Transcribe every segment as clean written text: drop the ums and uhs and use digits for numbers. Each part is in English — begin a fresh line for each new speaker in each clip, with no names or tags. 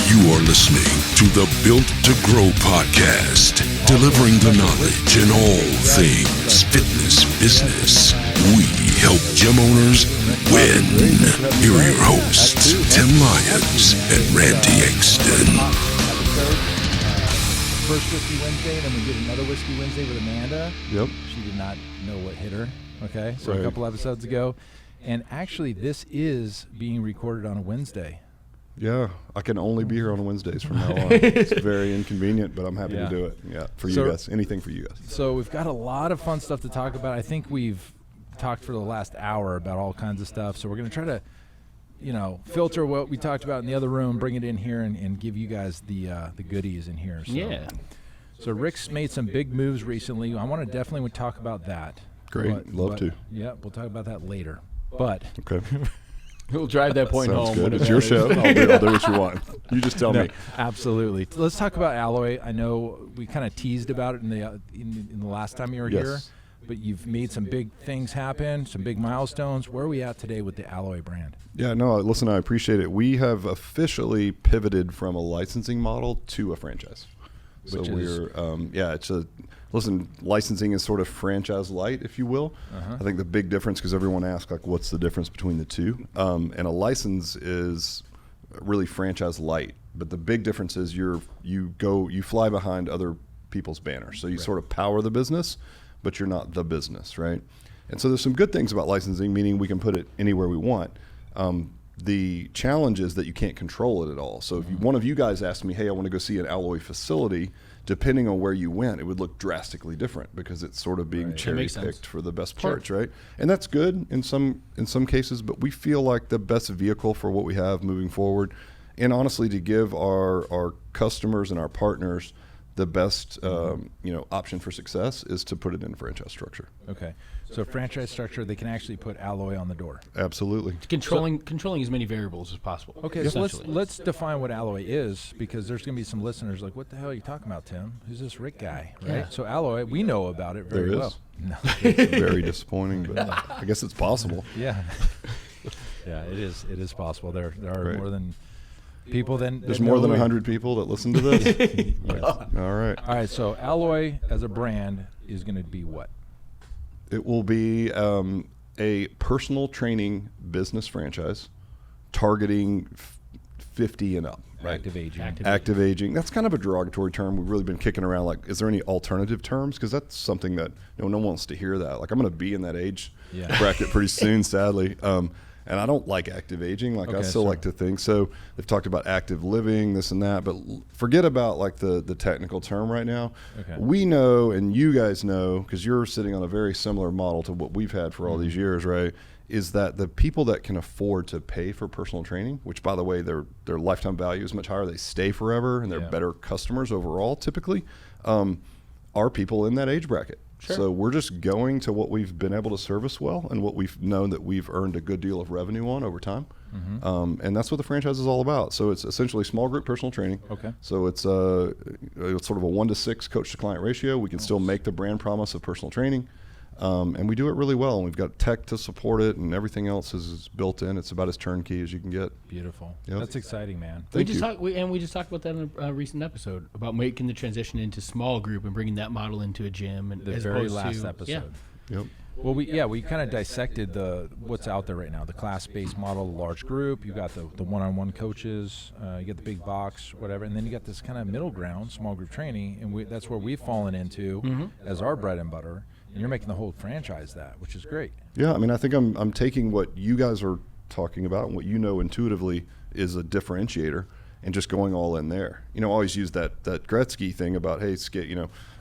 You are listening to the Built to Grow podcast, delivering the knowledge in all things fitness business. We help gym owners win. Here are your hosts, Tim Lyons and Randy Exton.
First Whiskey Wednesday, and then we did another Whiskey Wednesday with Amanda.
Yep.
She did not know what hit her. Okay, so
Right.
a couple episodes ago. And actually, this is being recorded on a Wednesday.
Yeah, I can only be here on Wednesdays from now on. It's very inconvenient, but I'm happy to do it. Yeah, for you guys. Anything for you guys.
So we've got a lot of fun stuff to talk about. I think we've talked for the last hour about all kinds of stuff. So we're going to try to, filter what we talked about in the other room, bring it in here, and give you guys the goodies in here. So.
Yeah.
So Rick's made some big moves recently. I want to definitely talk about that.
Great, love to.
Yeah, we'll talk about that later. But
Okay.
We'll drive that point
Sounds
home.
good.
whenever
It's your
that
show.
is.
I'll do what you want. You just tell me.
Absolutely. Let's talk about Alloy. I know we kind of teased about it in the last time you were here,
Yes.
but you've made some big things happen, some big milestones. Where are we at today with the Alloy brand?
Yeah, no, listen, I appreciate it. We have officially pivoted from a licensing model to a franchise. So
Which is-
licensing is sort of franchise light, if you will.
Uh-huh.
I think the big difference, because everyone asks, like, what's the difference between the two? And a license is really franchise light. But the big difference is you fly behind other people's banners. So you sort of power the business, but you're not the business, right? And so there's some good things about licensing, meaning we can put it anywhere we want. The challenge is that you can't control it at all. So if one of you guys asked me, hey, I want to go see an Alloy facility, depending on where you went, it would look drastically different because it's sort of being cherry
makes sense.
picked for the best parts, right? And that's good in some cases, but we feel like the best vehicle for what we have moving forward, and honestly to give our customers and our partners the best option for success is to put it in franchise structure.
Okay. So franchise structure, they can actually put Alloy on the door.
Absolutely.
Controlling as many variables as possible.
Okay, so
essentially.
let's define what Alloy is, because there's going to be some listeners like, what the hell are you talking about, Tim? Who's this Rick guy, right?
Yeah.
So Alloy, we know about it very
There
well.
is.
No.
It's very disappointing, but I guess it's possible.
Yeah. Yeah, it is possible. There are
Right.
more than people than
There's
that
more
know
than
we-
100 people that listen to this?
Yes.
All right.
All right, so Alloy as a brand is going to be what?
It will be a personal training business franchise targeting 50 and up. Right.
Active aging.
Active aging. That's kind of a derogatory term. We've really been kicking around, like, is there any alternative terms? Because that's something that no one wants to hear that. Like, I'm going to be in that age bracket pretty soon, sadly. And I don't like active aging. Like, I still like to think. So they've talked about active living, this and that. But forget about, like, the technical term right now.
Okay.
We know, and you guys know, because you're sitting on a very similar model to what we've had for all these years, right, is that the people that can afford to pay for personal training, which, by the way, their lifetime value is much higher. They stay forever, and they're better customers overall, typically, are people in that age bracket.
Sure.
So we're just going to what we've been able to service well and what we've known that we've earned a good deal of revenue on over time. And that's what the franchise is all about. So it's essentially small group personal training.
Okay.
So it's sort of a 1-to-6 coach to client ratio. We can still make the brand promise of personal training. And we do it really well, and we've got tech to support it, and everything else is built in. It's about as turnkey as you can get.
Beautiful.
Yep.
That's exciting, man.
we
Thank you.
just talked about that in a recent episode about making the transition into small group and bringing that model into a gym. And
The
as
very
opposed
last
to,
episode.
Yep.
Well, we kind of dissected what's out there right now. The class-based model, the large group. You got the one-on-one coaches. You get the big box, whatever, and then you got this kind of middle ground, small group training, and that's where we've fallen into as our bread and butter. And you're making the whole franchise that, which is great.
Yeah, I mean, I think I'm taking what you guys are talking about and what you know intuitively is a differentiator and just going all in there. I always use that Gretzky thing about, hey, skate,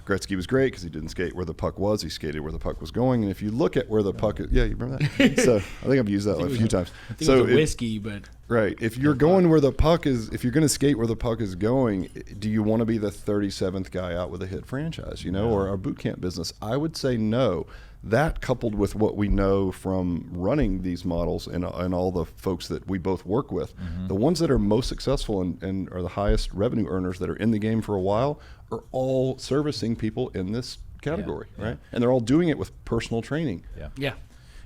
Gretzky was great because he didn't skate where the puck was. He skated where the puck was going. And if you look at where the puck is, you remember that? So I think I've used that a few times.
I think it was a whiskey, but
right. If you're going where the puck is, if you're going to skate where the puck is going, do you want to be the 37th guy out with a hit franchise, or our boot camp business? I would say no. That coupled with what we know from running these models and all the folks that we both work with, the ones that are most successful and are the highest revenue earners that are in the game for a while are all servicing people in this category, right? And they're all doing it with personal training.
Yeah.
yeah.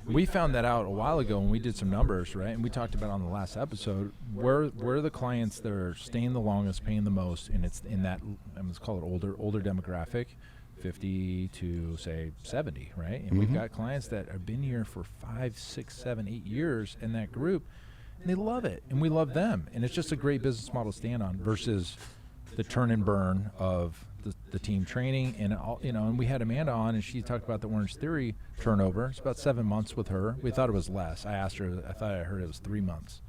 We found that out a while ago when we did some numbers, right? And we talked about on the last episode where are the clients that are staying the longest, paying the most, and it's in that, let's call it older demographic, 50 to say 70, right? And we've got clients that have been here for 5, 6, 7, 8 years in that group, and they love it, and we love them, and it's just a great business model to stand on versus the turn and burn of the team training. And all, and we had Amanda on, and she talked about the Orange Theory turnover. It's about 7 months with her. We thought it was less. I asked her, I thought I heard it was 3 months.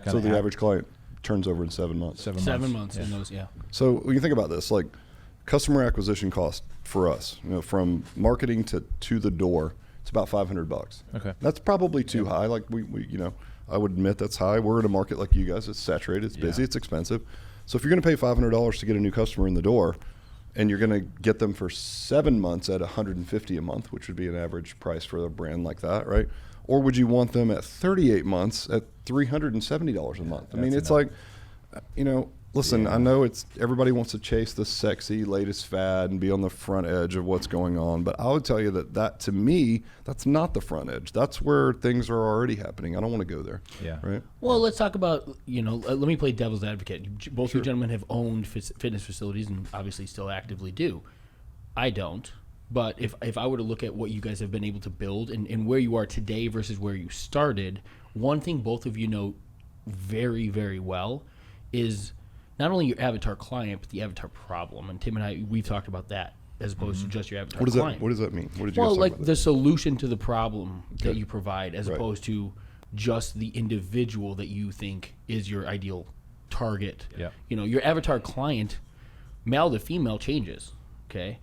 So the average client turns over in 7 months.
7 months in those, yeah.
So when you think about this, like customer acquisition cost for us, from marketing to the door, it's about $500.
Okay.
That's probably too high. Like we I would admit that's high. We're in a market like you guys. It's saturated. It's busy. It's expensive. So if you're going to pay $500 to get a new customer in the door, and you're going to get them for 7 months at $150 a month, which would be an average price for a brand like that, right? Or would you want them at 38 months at $370 a month? I mean, it's like, listen, I know it's everybody wants to chase the sexy latest fad and be on the front edge of what's going on, but I would tell you that to me, that's not the front edge. That's where things are already happening. I don't want to go there.
Yeah.
Right.
Well, let's talk about, let me play devil's advocate. Both you gentlemen have owned fitness facilities and obviously still actively do. I don't. But if I were to look at what you guys have been able to build and where you are today versus where you started, one thing both of you know very, very well is not only your avatar client, but the avatar problem. And Tim and I, we've talked about that as opposed to just your avatar client.
What does that mean? What did you
Well,
guys talk
like
about
the solution to the problem that you provide as
Right.
opposed to just the individual that you think is your ideal target.
Yeah.
Your avatar client, male to female, changes. Okay.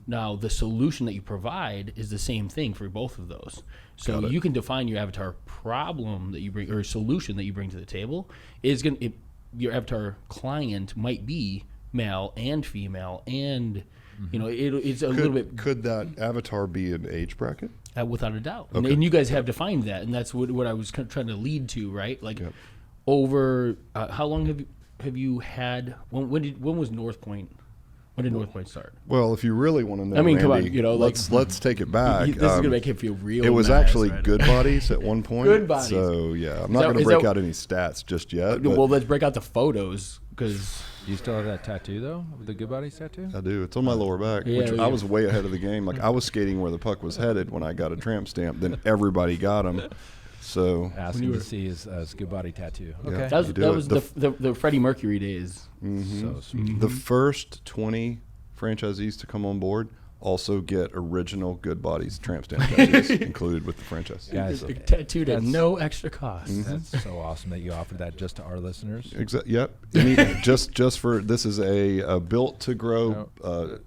Now, the solution that you provide is the same thing for both of those. So you can define your avatar problem that you bring or solution that you bring to the table is your avatar client might be male and female, and it's a little bit.
Could that avatar be an age bracket?
Without a doubt,
Okay.
and you guys have defined that, and that's what I was trying to lead to, right? Like, over how long have you had? When was North Point? When did North Point start?
Well, if you really want to know,
I mean,
Randy,
come on,
let's take it back.
This is gonna make him feel real.
It was
nice,
actually
right?
Good Bodies at one point.
Good Bodies.
So yeah, I'm not going to break out any stats just yet. But
Well, let's break out the photos because
Do you still have that tattoo though, the Good Bodies tattoo?
I do. It's on my lower back,
Yeah,
which
yeah.
I was way ahead of the game. Like I was skating where the puck was headed when I got a tramp stamp. Then everybody got them. So
Asking to see his Good Body tattoo. Okay.
Yeah.
that
You do
was
it.
the Freddie Mercury days.
So sweet.
the first 20 franchisees to come on board also get original Good Bodies tramp stamp tattoos included with the franchise.
Guys,
Tattooed at no extra cost.
That's so awesome that you offered that just to our listeners.
Yep. Just for this is a built to grow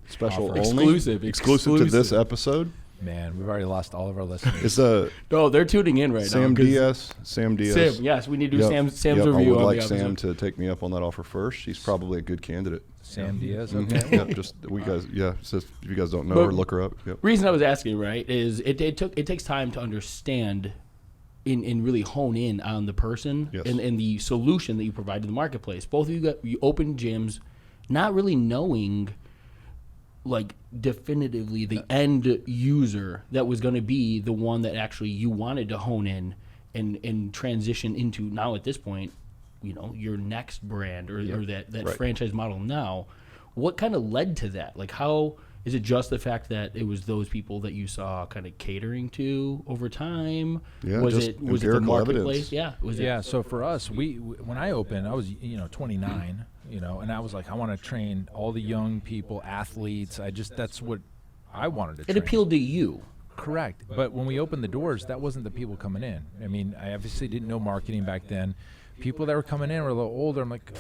special
Offer.
only
Exclusive
to this episode.
Man, we've already lost all of our listeners.
It's a
No, they're tuning in right
Sam
now. 'cause
Diaz. Sam Diaz.
Sam, yes, we need to do
Yep.
Sam's
Yep.
review.
I would
on
like
the
Sam
episode.
to take me up on that offer first. She's probably a good candidate.
Sam Diaz.
Mhm.
Okay.
Yep. Just we guys. Yeah. So if you guys don't know
But-
her, look her up. Yep.
Reason I was asking, right, is it takes time to understand and really hone in on the person
Yes.
and the solution that you provide to the marketplace. Both of you open gyms not really knowing like definitively the end user that was going to be the one that actually you wanted to hone in and transition into now at this point, your next brand or that
Right.
franchise model now. What kind of led to that? Like, how is it just the fact that it was those people that you saw kind of catering to over time?
Yeah,
was
just
it the
empirical
marketplace?
evidence.
Yeah, was
Yeah,
it?
so for us, when I opened, I was 29, and I was like, I want to train all the young people, athletes. That's what I wanted to
It
train.
appealed to you.
Correct. But when we opened the doors, that wasn't the people coming in. I mean, I obviously didn't know marketing back then. People that were coming in were a little older. I'm like,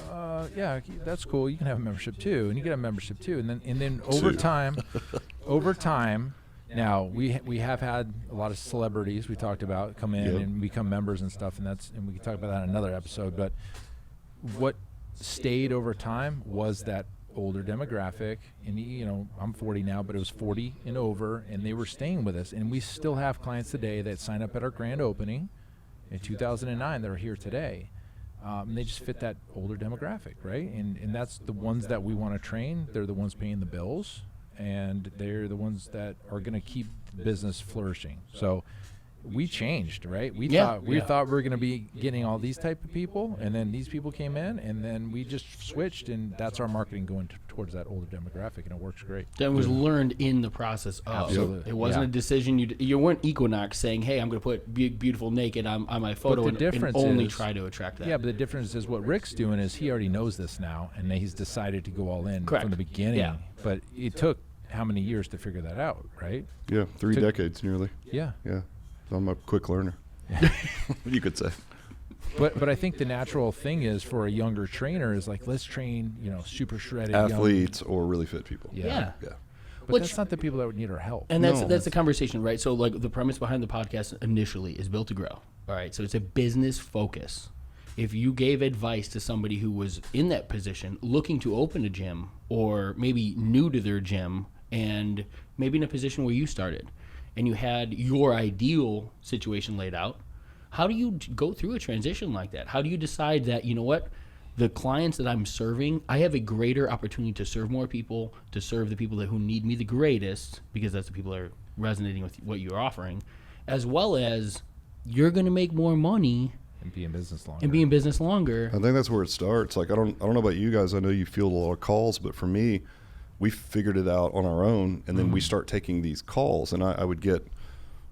yeah, that's cool. You can have a membership too, and you get a membership too. And then over time, now we have had a lot of celebrities we talked about come in and become members and stuff, and we can talk about that in another episode. But what stayed over time was that older demographic, and I'm 40 now, but it was 40 and over, and they were staying with us. And we still have clients today that sign up at our grand opening in 2009 that are here today. And they just fit that older demographic, right? And that's the ones that we want to train. They're the ones paying the bills, and they're the ones that are going to keep the business flourishing. So we changed, right? We
Yeah.
thought we were going to be getting all these type of people, and then these people came in, and then we just switched, and that's our marketing going towards that older demographic, and it works great.
That was learned in the process of.
Absolutely.
It wasn't
Yeah.
a decision. You weren't Equinox saying, hey, I'm going to put beautiful naked on my photo
the
and
difference
only
is-
try to attract that.
Yeah, but the difference is what Rick's doing is he already knows this now, and he's decided to go all in
Correct.
from the beginning.
Yeah.
But it took how many years to figure that out, right?
Yeah, 3 decades nearly.
Yeah.
Yeah, I'm a quick learner. You could say.
But I think the natural thing is for a younger trainer is like, let's train, super shredded young-
Athletes or really fit people.
Yeah.
Yeah.
But
Which-
that's not the people that would need our help.
And that's
No.
the conversation, right? So like the premise behind the podcast initially is built to grow. All right. So it's a business focus. If you gave advice to somebody who was in that position looking to open a gym or maybe new to their gym and maybe in a position where you started and you had your ideal situation laid out, how do you go through a transition like that? How do you decide that, the clients that I'm serving, I have a greater opportunity to serve more people, to serve the people who need me the greatest, because that's the people that are resonating with what you're offering, as well as you're going to make more money
And be in business longer.
and be in business longer.
I think that's where it starts. Like I don't know about you guys. I know you field a lot of calls, but for me, we figured it out on our own, and then we start taking these calls, and I would get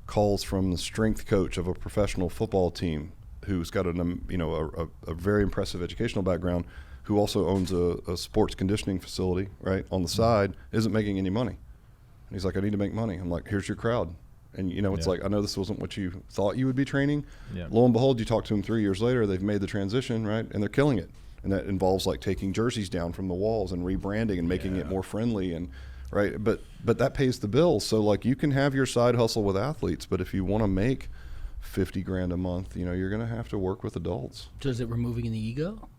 calls from the strength coach of a professional football team who's got a very impressive educational background, who also owns a sports conditioning facility right on the side, isn't making any money, and he's like, I need to make money. I'm like, here's your crowd. And it's like, I know this wasn't what you thought you would be training.
Yeah.
Lo and behold, you talk to them 3 years later, they've made the transition, right? And they're killing it. And that involves like taking jerseys down from the walls and rebranding and making it more friendly and right. But that pays the bills. So like you can have your side hustle with athletes, but if you want to make $50,000 a month, you're going to have to work with adults.
So is it removing the ego?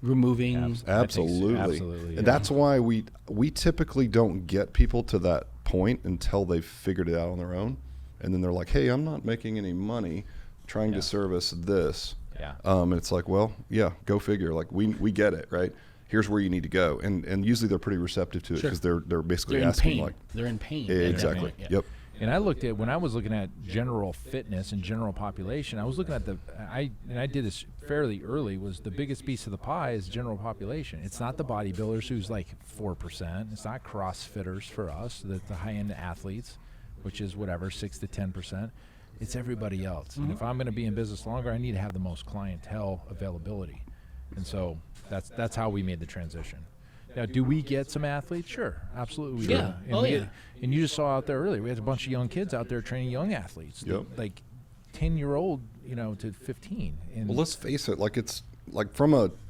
Removing
Absolutely.
Absolutely, yeah.
And that's why we typically don't get people to that point until they've figured it out on their own. And then they're like, hey, I'm not making any money trying to service this.
Yeah.
And it's like, well, yeah, go figure. Like we get it, right? Here's where you need to go. And usually they're pretty receptive to it
Sure.
because they're basically
they're in
asking
pain.
like,
They're in pain.
exactly.
Yeah.
Yep.
And when I was looking at general fitness and general population, I was looking at I did this fairly early, was the biggest piece of the pie is general population. It's not the bodybuilders who's like 4%. It's not CrossFitters for us, the high-end athletes, which is whatever, 6 to 10%. It's everybody else. And if I'm going to be in business longer, I need to have the most clientele availability. And so that's how we made the transition. Now, do we get some athletes? Sure, absolutely we
Yeah.
do.
Oh,
And you just saw out there earlier, we had a bunch of young kids out there training young athletes,
Yep.
like 10-year-old, to 15. And
Well, let's face it. Like it's like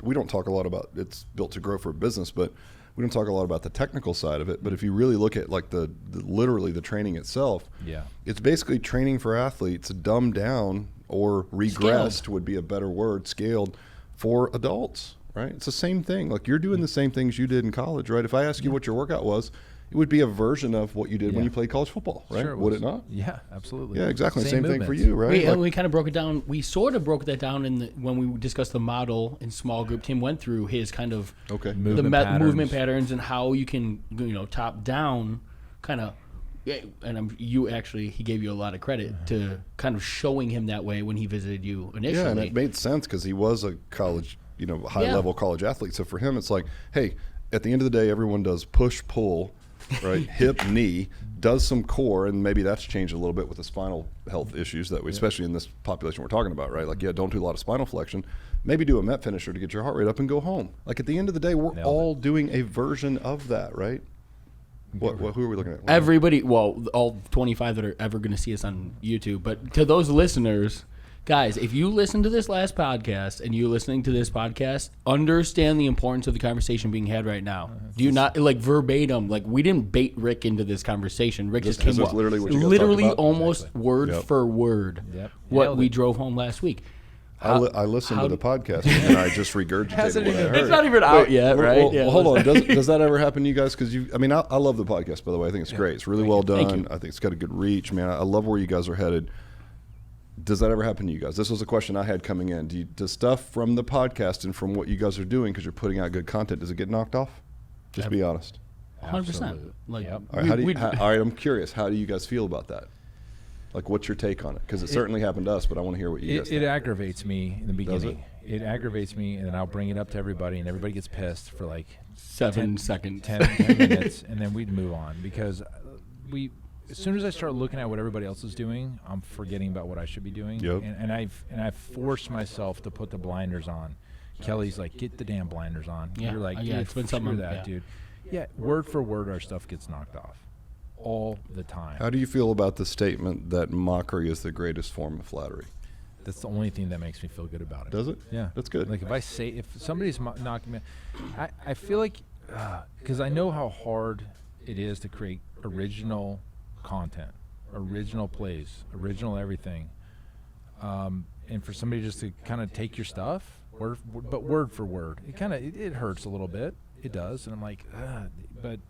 we don't talk a lot about it's built to grow for a business, but we don't talk a lot about the technical side of it. But if you really look at like literally the training itself,
yeah,
it's basically training for athletes dumbed down or regressed
Scaled.
would be a better word, scaled for adults, right? It's the same thing. Like you're doing the same things you did in college, right? If I ask you what your workout was, it would be a version of what you did when you played college football, right?
Sure
Would it not?
Yeah, absolutely.
Yeah, exactly. Same thing for
movements.
you, right?
We kind of broke it down. We sort of broke that down when we discussed the model in small group. Tim went through his kind of
Okay.
movement patterns and how you can top down kind of. Yeah, and he gave you a lot of credit to kind of showing him that way when he visited you initially.
Yeah, and it made sense because he was a college, high-level college athlete. So for him, it's like, hey, at the end of the day, everyone does push, pull, right? Hip, knee, does some core, and maybe that's changed a little bit with the spinal health issues that we, especially in this population we're talking about, right? Like, don't do a lot of spinal flexion. Maybe do a met finisher to get your heart rate up and go home. Like at the end of the day, we're all doing a version of that, right? Who are we looking at?
Everybody, all 25 that are ever going to see us on YouTube, but to those listeners, guys, if you listen to this last podcast and you're listening to this podcast, understand the importance of the conversation being had right now. Do you not, like verbatim, like we didn't bait Rick into this conversation. Rick just came
This is
up.
literally what you guys talked about?
Almost word for word what
Nailed
we
it.
drove home last week.
I listened to the podcast and I just regurgitated what I heard.
It's not even out yet, right?
Well, hold on. Does that ever happen to you guys? Because I love the podcast, by the way. I think it's great. It's really well done. I think it's got a good reach, man. I love where you guys are headed. Does that ever happen to you guys? This was a question I had coming in. Does stuff from the podcast and from what you guys are doing, because you're putting out good content, does it get knocked off? Just be honest.
100%. Like,
All right, all right, I'm curious. How do you guys feel about that? Like, what's your take on it? Because it certainly happened to us, but I want to hear what you guys think.
It aggravates me in the
Does
beginning. It aggravates me, and then I'll bring it up to everybody, and everybody gets pissed for like
7 seconds.
10 minutes, and then we'd move on because as soon as I start looking at what everybody else is doing, I'm forgetting about what I should be doing.
Yep.
And I've forced myself to put the blinders on. Kelly's like, get the damn blinders on.
Yeah.
You're like,
Yeah,
dude,
it's been
screw
something,
that,
yeah.
dude. Yeah, word for word, our stuff gets knocked off all the time.
How do you feel about the statement that mockery is the greatest form of flattery?
That's the only thing that makes me feel good about it.
Does it?
Yeah.
That's good.
Like if somebody's knocking me, I feel like, because I know how hard it is to create original content, original plays, original everything. And for somebody just to kind of take your stuff, but word for word, it hurts a little bit. It does. And I'm like, but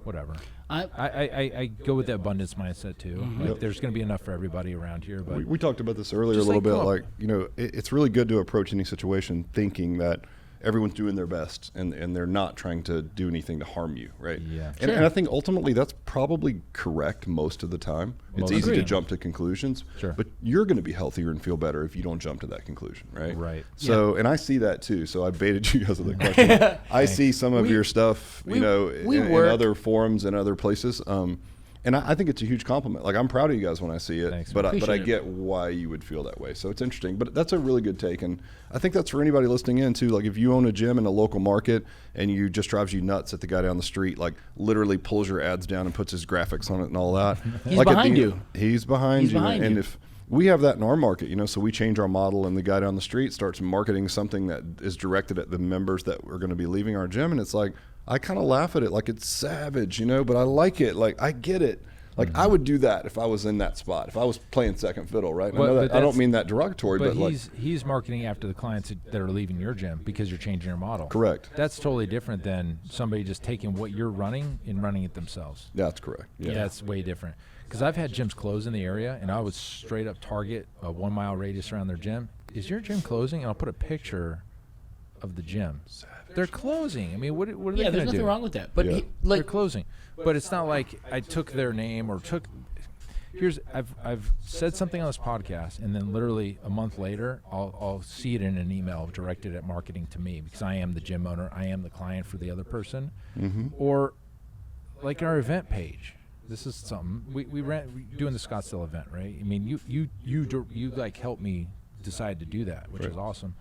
whatever. I go with the abundance mindset too.
Mm-hmm.
Like, there's going to be enough for everybody around here. But
We talked about this earlier a
Just
little
like,
bit.
come on.
Like, you know, it's really good to approach any situation thinking that everyone's doing their best and they're not trying to do anything to harm you, right?
Yeah.
And I think ultimately that's probably correct most of the time. It's easy to
Agreed.
jump to conclusions,
Sure.
but you're going to be healthier and feel better if you don't jump to that conclusion, right?
Right.
So, and I see that too. So I baited you guys with the question. I see some of your stuff, you know, in other forums and other places. And I think it's a huge compliment. Like, I'm proud of you guys when I see it,
Thanks,
but
man.
I get why you would feel that way. So it's interesting, but that's a really good take. And I think that's for anybody listening in too. Like, if you own a gym in a local market and you just drives you nuts that the guy down the street, like, literally pulls your ads down and puts his graphics on it and all that.
He's
like,
behind you.
He's behind you. And if we have that in our market, you know, so we change our model and the guy down the street starts marketing something that is directed at the members that are going to be leaving our gym. And it's like, I kind of laugh at it like it's savage, you know, but I like it. Like, I get it. Like, I would do that if I was in that spot, if I was playing second fiddle, right? And I know that, I don't mean that derogatory, but like,
he's marketing after the clients that are leaving your gym because you're changing your model.
Correct.
That's totally different than somebody just taking what you're running and running it themselves.
That's correct.
Yeah, that's way different. Because I've had gyms close in the area, and I would straight up target a 1 mile radius around their gym. Is your gym closing? And I'll put a picture of the gym. They're closing. I mean, what are they going to do?
Yeah, there's nothing wrong with that. But
Yeah.
They're closing. But it's not like I took their name or took. I've said something on this podcast, and then literally a month later, I'll see it in an email directed at marketing to me because I am the gym owner. I am the client for the other person.
Mm-hmm.
Or like our event page. This is something we doing the Scottsdale event, right? I mean, you like helped me decide to do that, which is awesome.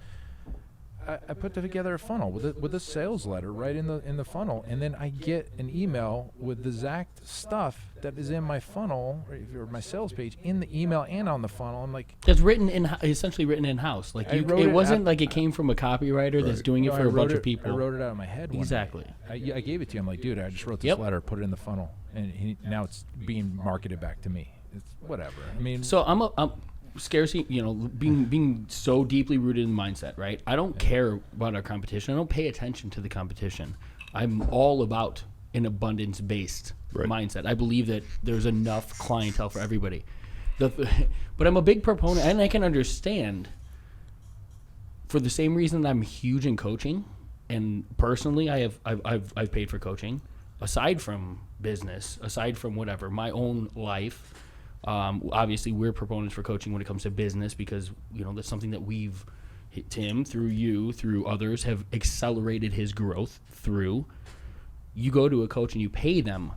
I put together a funnel with a sales letter right in the funnel, and then I get an email with the exact stuff that is in my funnel or my sales page in the email and on the funnel. I'm like,
it's essentially written in house. Like, it wasn't like it came from a copywriter that's doing it for a bunch of people.
I wrote it out of my head.
Exactly.
I gave it to you. I'm like, dude, I just wrote this letter, put it in the funnel, and now it's being marketed back to me. It's whatever. I mean,
So I'm scarcity, you know, being so deeply rooted in mindset, right? I don't care about our competition. I don't pay attention to the competition. I'm all about an abundance-based mindset. I believe that there's enough clientele for everybody. But I'm a big proponent, and I can understand for the same reason that I'm huge in coaching, and personally, I've paid for coaching. Aside from business, aside from whatever, my own life. Obviously, we're proponents for coaching when it comes to business because, you know, that's something that we've, Tim, through you, through others, have accelerated his growth through. You go to a coach and you pay them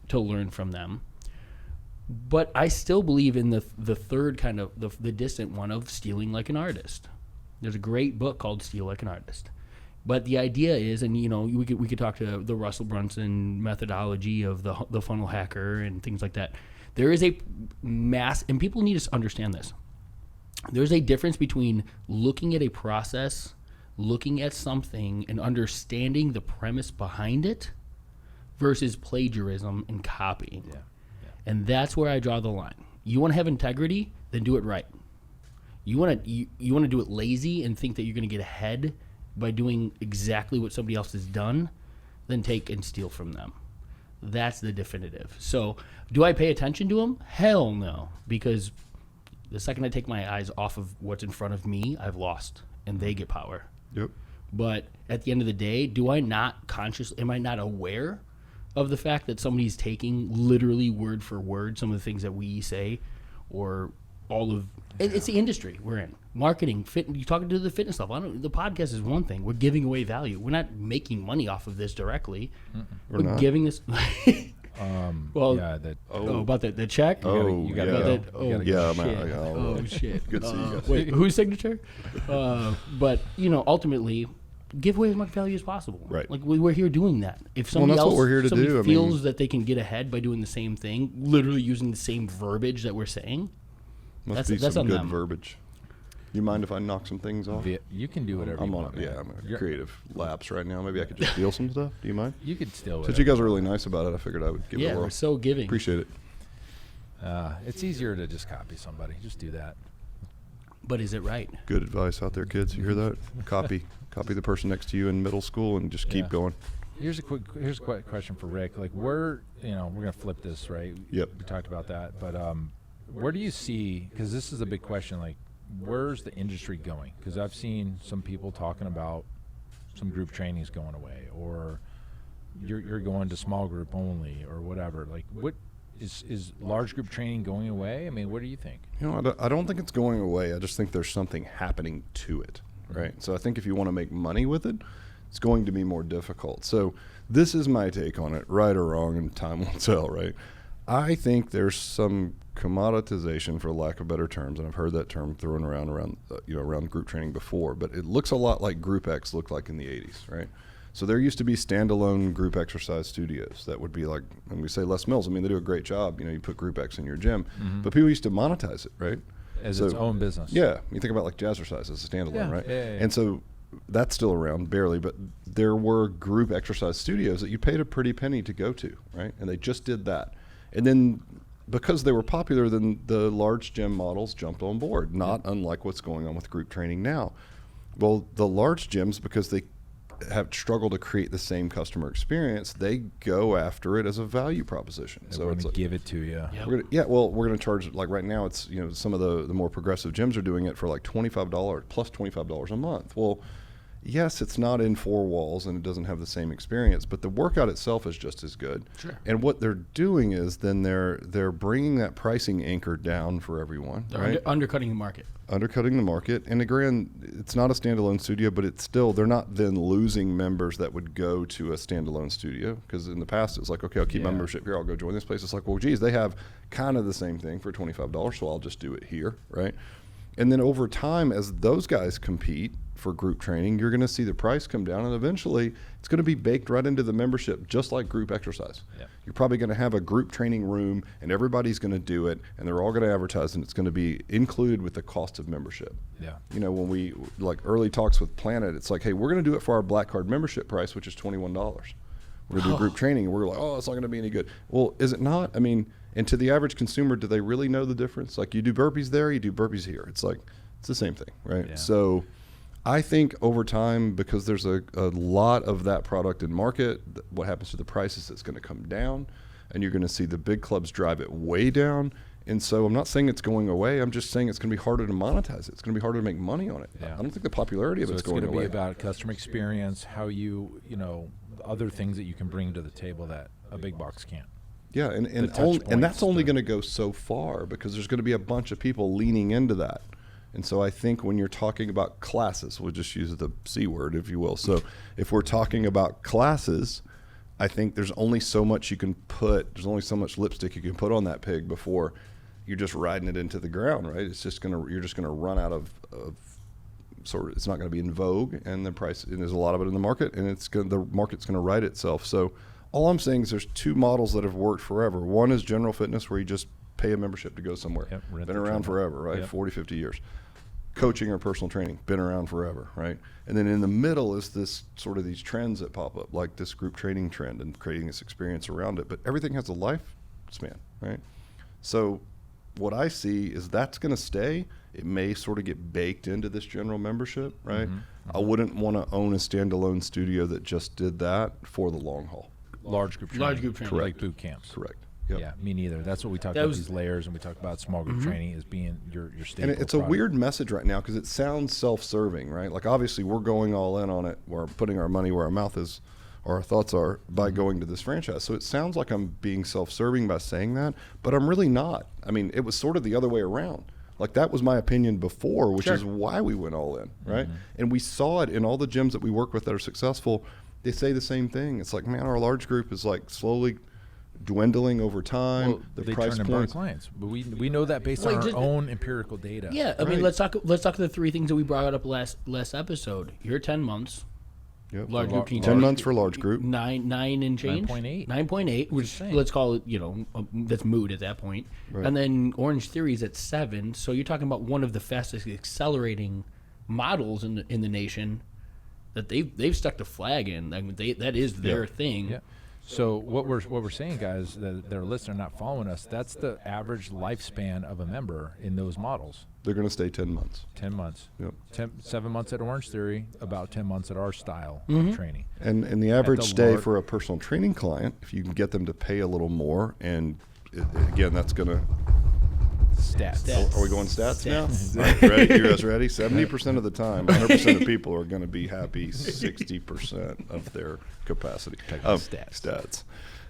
to learn from them. But I still believe in the third kind of, the distant one of stealing like an artist. There's a great book called Steal Like an Artist. But the idea is, and you know, we could talk to the Russell Brunson methodology of the funnel hacker and things like that. There is a and people need to understand this. There's a difference between looking at a process, looking at something, and understanding the premise behind it versus plagiarism and copying. Yeah. And that's where I draw the line. You want to have integrity, then do it right. You want to do it lazy and think that you're going to get ahead by doing exactly what somebody else has done, then take and steal from them. That's the definitive. So, do I pay attention to them? Hell no. Because the second I take my eyes off of what's in front of me, I've lost, and they get power.
Yep.
But at the end of the day, am I not aware of the fact that somebody's taking literally word for word some of the things that we say or all of it's the industry we're in. Marketing, you talking to the fitness stuff. The podcast is one thing. We're giving away value. We're not making money off of this directly. We're giving this. About the check. Shit.
Good to see you guys.
Wait, whose signature? But ultimately, give away as much value as possible.
Right.
Like we're here doing that. If somebody
what we're here to do.
feels that they can get ahead by doing the same thing, literally using the same verbiage that we're saying,
that's
on
good
them.
verbiage. You mind if I knock some things off?
You can do whatever you want.
I'm on a creative lapse right now. Maybe I could just steal some stuff. Do you mind?
You could steal.
Since you guys are really nice about it, I figured I would give it a whirl.
We're so giving.
Appreciate it.
It's easier to just copy somebody. Just do that.
But is it right?
Good advice out there, kids. You hear that? Copy the person next to you in middle school and just keep going.
Here's a quick question for Rick. Like, we're gonna flip this, right?
Yep.
We talked about that, but where do you see? Because this is a big question. Like, where's the industry going? Because I've seen some people talking about some group trainings going away, or you're going to small group only, or whatever. Like, what is large group training going away? I mean, what do you think?
I don't think it's going away. I just think there's something happening to it, right? So I think if you want to make money with it, it's going to be more difficult. So this is my take on it, right or wrong, and time will tell, right? I think there's some commoditization, for lack of better terms, and I've heard that term thrown around group training before, but it looks a lot like Group X looked like in the 80s, right? So there used to be standalone group exercise studios that would be like, when we say Les Mills, I mean, they do a great job. You put Group X in your gym, but people used to monetize it, right?
As its own business.
Yeah. You think about like Jazzercise as a standalone, right?
Yeah.
And so that's still around, barely, but there were group exercise studios that you paid a pretty penny to go to, right? And they just did that. And then because they were popular, then the large gym models jumped on board, not unlike what's going on with group training now. Well, the large gyms, because they have struggled to create the same customer experience, they go after it as a value proposition.
So we're going to give it to you.
Yep. We're going to charge, like right now, it's, some of the more progressive gyms are doing it for like $25 plus $25 a month. Well, yes, it's not in four walls and it doesn't have the same experience, but the workout itself is just as good.
Sure.
And what they're doing is then they're bringing that pricing anchor down for everyone.
They're
right?
undercutting the market.
Undercutting the market. And again, it's not a standalone studio, but it's still, they're not then losing members that would go to a standalone studio. Because in the past, it's like, okay, I'll keep my membership here. I'll go join this place. It's like, well, geez, they have kind of the same thing for $25, so I'll just do it here, right? And then over time, as those guys compete for group training, you're going to see the price come down, and eventually it's going to be baked right into the membership, just like group exercise.
Yep.
You're probably going to have a group training room, and everybody's going to do it, and they're all going to advertise, and it's going to be included with the cost of membership.
Yeah.
When we, like early talks with Planet, it's like, hey, we're going to do it for our Black Card membership price, which is $21. We're going to do group training, and we're like, oh, it's not going to be any good. Well, is it not? I mean, and to the average consumer, do they really know the difference? Like, you do burpees there, you do burpees here. It's like, it's the same thing, right?
Yeah.
So I think over time, because there's a lot of that product in market, what happens to the price is it's going to come down, and you're going to see the big clubs drive it way down. And so I'm not saying it's going away. I'm just saying it's going to be harder to monetize it. It's going to be harder to make money on it.
Yeah.
I don't think the popularity of it's going away.
It's going to be about customer experience, how you other things that you can bring to the table that a big box can't.
Yeah, and that's only going to go so far, because there's going to be a bunch of people leaning into that. And so I think when you're talking about classes, we'll just use the C word, if you will. So if we're talking about classes, I think there's only so much you can put, there's only so much lipstick you can put on that pig before you're just riding it into the ground, right? It's just you're just gonna run out of sort of, it's not gonna be in vogue, and the price, and there's a lot of it in the market, and the market's gonna right itself. So all I'm saying is there's two models that have worked forever. One is general fitness, where you just pay a membership to go somewhere.
Yep,
been around forever, right?
Yep.
40, 50 years. Coaching or personal training, been around forever, right? And then in the middle is this sort of these trends that pop up, like this group training trend and creating this experience around it. But everything has a lifespan, right? So what I see is that's going to stay. It may sort of get baked into this general membership, right?
Mm-hmm.
I wouldn't want to own a standalone studio that just did that for the long haul.
Large group training.
Correct.
Like boot camps.
Correct. Yep.
Yeah, me neither. That's what we talked about, these layers, and we talked about small group training as being your staple.
And it's a weird message right now, because it sounds self-serving, right? Like, obviously we're going all in on it. We're putting our money where our mouth is, or our thoughts are by going to this franchise. So it sounds like I'm being self-serving by saying that, but I'm really not. I mean, it was sort of the other way around. Like, that was my opinion before, which is why we went all in, right? And we saw it in all the gyms that we work with that are successful. They say the same thing. It's like, man, our large group is like slowly dwindling over time.
Well,
the
they
price
turn and burn
points.
clients, but we know that based on our own empirical data.
Yeah, I mean, let's talk the three things that we brought up last episode. Your 10 months.
Yep.
Large group,
10 months for large group.
Nine and change.
9.8.
Which let's call it, that's mood at that point.
Right.
And then Orange Theory is at 7. So you're talking about one of the fastest accelerating models in the nation that they've stuck the flag in. I mean, that is their thing.
Yeah. So what we're saying, guys, that are listening, not following us, that's the average lifespan of a member in those models.
They're going to stay 10 months.
10 months.
Yep.
7 months at Orange Theory, about 10 months at our style of training.
And the average stay for a personal training client, if you can get them to pay a little more, and again, that's going to...
Stats.
Are we going stats now? All right, ready? You guys ready? 70% of the time, 100% of people are going to be happy 60% of their capacity. Stats.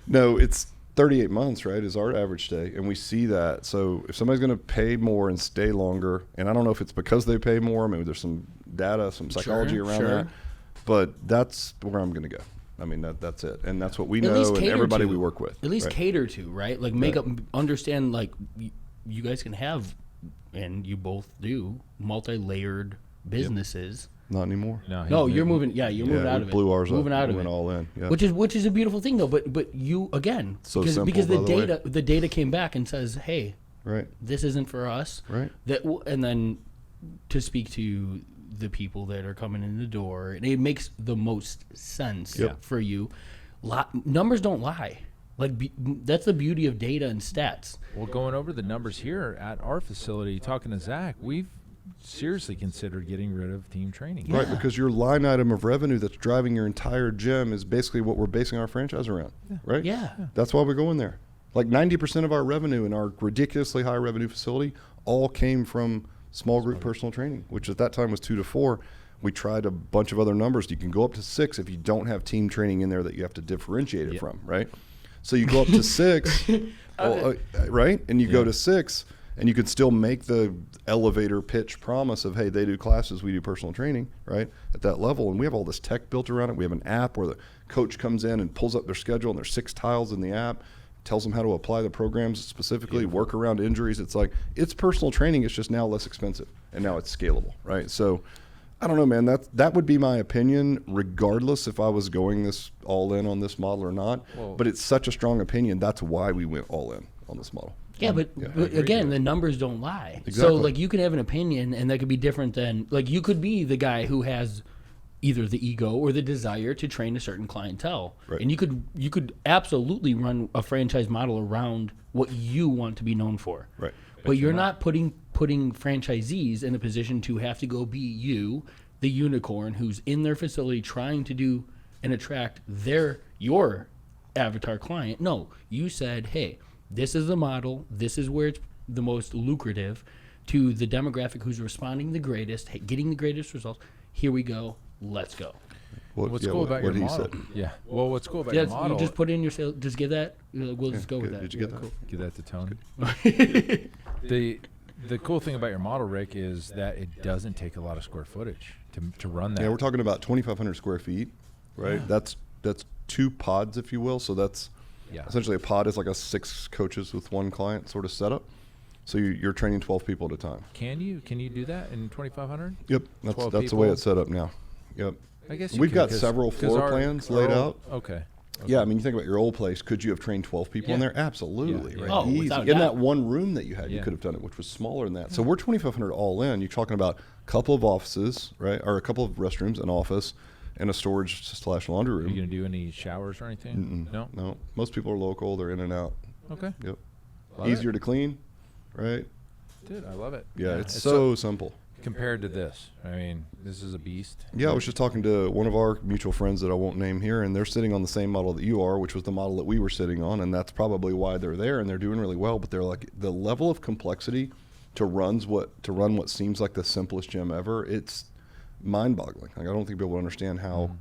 No, it's 38 months, right, is our average stay, and we see that. So if somebody's going to pay more and stay longer, and I don't know if it's because they pay more, maybe there's some data, some psychology around that, but that's where I'm going to go. I mean, that's it. And that's what we know and everybody we work with.
At least cater to, right? Like understand, like, you guys can have, and you both do, multi-layered businesses.
Not anymore.
No, you're moving. Yeah, you're moving out of it.
Blew ours
moving
up.
out of
went
it.
all in. Yeah.
Which is a beautiful thing, though. But you again,
So
because,
simple,
because
by the
the data came back and says, hey,
Right.
this isn't for us.
Right.
And then to speak to the people that are coming in the door, and it makes the most sense for you. Numbers don't lie. Like, that's the beauty of data and stats.
Well, going over the numbers here at our facility, talking to Zach, we've seriously considered getting rid of team training.
Right, because your line item of revenue that's driving your entire gym is basically what we're basing our franchise around, right?
Yeah.
That's why we're going there. Like 90% of our revenue in our ridiculously high revenue facility all came from small group personal training, which at that time was 2 to 4. We tried a bunch of other numbers. You can go up to 6 if you don't have team training in there that you have to differentiate it from, right? So you go up to 6, right? And you go to 6, and you could still make the elevator pitch promise of, hey, they do classes, we do personal training, right? At that level. And we have all this tech built around it. We have an app where the coach comes in and pulls up their schedule, and there's 6 tiles in the app, tells them how to apply the programs specifically, work around injuries. It's like, it's personal training. It's just now less expensive, and now it's scalable, right? So I don't know, man. That would be my opinion, regardless if I was going this all in on this model or not. But it's such a strong opinion. That's why we went all in on this model.
Yeah, but again, the numbers don't lie.
Exactly.
So, like, you can have an opinion, and that could be different than, like, you could be the guy who has either the ego or the desire to train a certain clientele,
Right.
and you could absolutely run a franchise model around what you want to be known for.
Right.
But you're not putting franchisees in a position to have to go be you, the unicorn who's in their facility trying to do and attract your avatar client. No, you said, hey, this is the model. This is where it's the most lucrative to the demographic who's responding the greatest, getting the greatest results. Here we go. Let's go.
What's cool about your model? Yeah. Well, what's cool about your model?
You just put in your sales. Just give that. We'll just go with that.
Did you get that?
Cool.
Give that to Tony. The cool thing about your model, Rick, is that it doesn't take a lot of square footage to run that.
Yeah, we're talking about 2,500 square feet, right?
Yeah.
That's 2 pods, if you will. So that's essentially a pod is like a 6 coaches with 1 client sort of setup. So you're training 12 people at a time.
Can you do that in 2,500?
Yep, that's the way it's set up now. Yep.
I guess
we've got several floor plans laid out.
Okay.
Yeah, I mean, you think about your old place. Could you have trained 12 people in there? Absolutely.
Yeah.
Right?
Oh,
Easy.
without a
In
doubt.
that one room that you had, you could have done it, which was smaller than that. So we're 2,500 all in. You're talking about a couple of offices, right, or a couple of restrooms, an office, and a storage/laundry room.
Are you going to do any showers or anything?
Mm-mm. No. Most people are local. They're in and out.
Okay.
Yep.
Love
Easier to clean, right?
Dude, I love it.
Yeah, it's so simple.
Compared to this, I mean, this is a beast.
Yeah, I was just talking to one of our mutual friends that I won't name here, and they're sitting on the same model that you are, which was the model that we were sitting on, and that's probably why they're there, and they're doing really well. But they're like, the level of complexity to run what seems like the simplest gym ever, it's mind-boggling. Like, I don't think people understand how,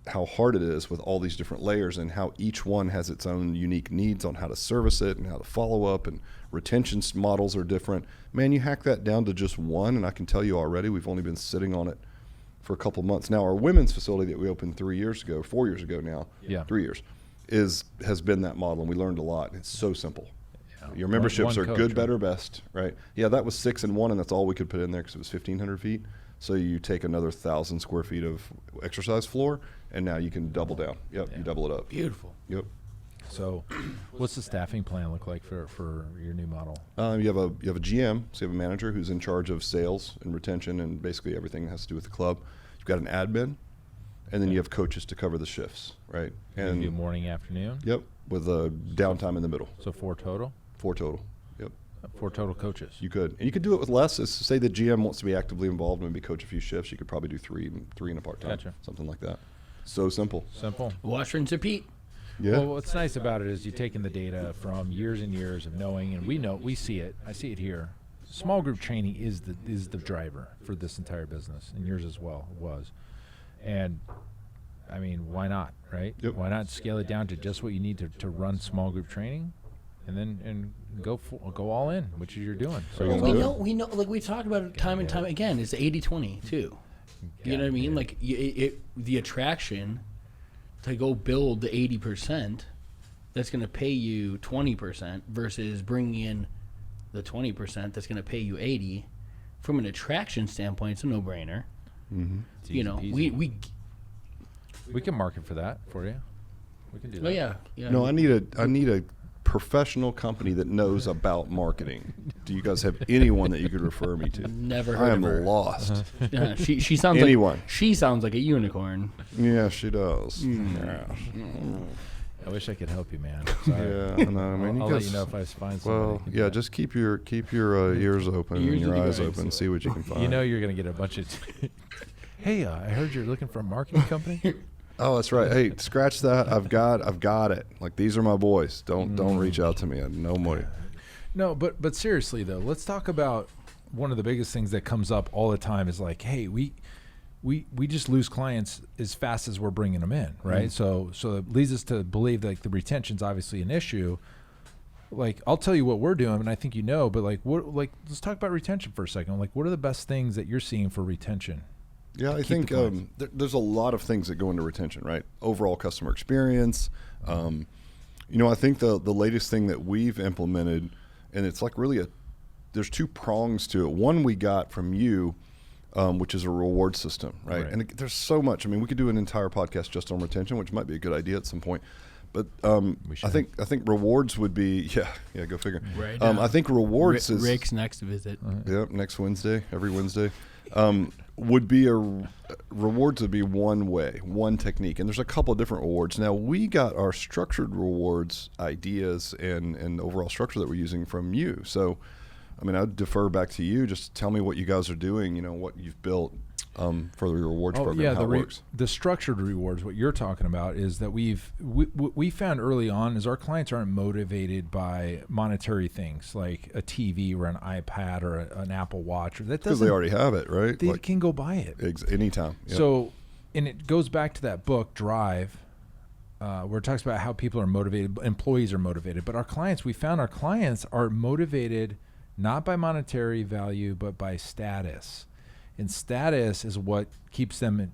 how hard it is with all these different layers and how each one has its own unique needs on how to service it and how to follow up, and retention models are different. Man, you hack that down to just one, and I can tell you already we've only been sitting on it for a couple months. Now, our women's facility that we opened 4 years ago now, 3 years, has been that model, and we learned a lot. It's so simple. Yeah. Your memberships are good, better, best, right? Yeah, that was 6 and 1, and that's all we could put in there because it was 1,500 feet. So you take another 1,000 square feet of exercise floor, and now you can double down. Yep, you double it up.
Beautiful.
Yep.
So, what's the staffing plan look like for your new model?
You have a GM, so you have a manager who's in charge of sales and retention and basically everything that has to do with the club. You've got an admin, and then you have coaches to cover the shifts, right?
And you do morning, afternoon?
Yep, with a downtime in the middle.
So 4 total?
4 total, yep.
4 total coaches.
You could. And you could do it with less. Say the GM wants to be actively involved and maybe coach a few shifts. You could probably do three in a part-time.
Gotcha.
Something like that. So simple.
Simple.
Wash, rinse, repeat.
Yeah.
Well, what's nice about it is you're taking the data from years and years of knowing, and we see it. I see it here. Small group training is the driver for this entire business, and yours as well was. And I mean, why not, right?
Yep.
Why not scale it down to just what you need to run small group training, and go all in, which is you're doing. So
we know, like we talked about it time and time again. It's 80-20 too. You know what I mean? Like the attraction to go build the 80% that's going to pay you 20% versus bringing in the 20% that's going to pay you 80. From an attraction standpoint, it's a no-brainer.
Mm-hmm.
You know, we
can market for that for you. We can do that.
Oh yeah.
No, I need a professional company that knows about marketing. Do you guys have anyone that you could refer me to?
Never heard
I am
of her.
Lost.
Yeah, she sounds
anyone.
Like she sounds like a unicorn.
Yeah, she does. Yeah.
I wish I could help you, man. Sorry.
Yeah, no, I mean,
I'll let you know if I find somebody.
Well, yeah, just keep your ears open and your eyes open. See what you can find.
You know, you're gonna get a bunch of. Hey, I heard you're looking for a marketing company.
Oh, that's right. Hey, scratch that. I've got it. Like, these are my boys. Don't reach out to me. No more.
No, but seriously though, let's talk about one of the biggest things that comes up all the time is like, hey, we just lose clients as fast as we're bringing them in, right? So it leads us to believe that, like, the retention's obviously an issue. Like, I'll tell you what we're doing, and I think you know, but let's talk about retention for a second. Like, what are the best things that you're seeing for retention?
Yeah, I think there's a lot of things that go into retention, right? Overall customer experience. I think the latest thing that we've implemented, and it's like really there's 2 prongs to it. One we got from you, which is a reward system, right? And there's so much. I mean, we could do an entire podcast just on retention, which might be a good idea at some point. But I think rewards would be go figure.
Right.
I think rewards is
Rick's next visit.
Yep, next Wednesday, every Wednesday. Would be rewards would be one technique, and there's a couple of different rewards. Now, we got our structured rewards ideas and overall structure that we're using from you. So, I mean, I'd defer back to you. Just tell me what you guys are doing. You know, what you've built for the rewards program.
Yeah,
how it works.
The structured rewards. What you're talking about is that we found early on is our clients aren't motivated by monetary things like a TV or an iPad or an Apple Watch. Or that
because they already have it, right?
They can go buy it
anytime. Yep.
So, and it goes back to that book Drive, where it talks about how people are motivated, employees are motivated, but we found our clients are motivated not by monetary value but by status. And status is what keeps them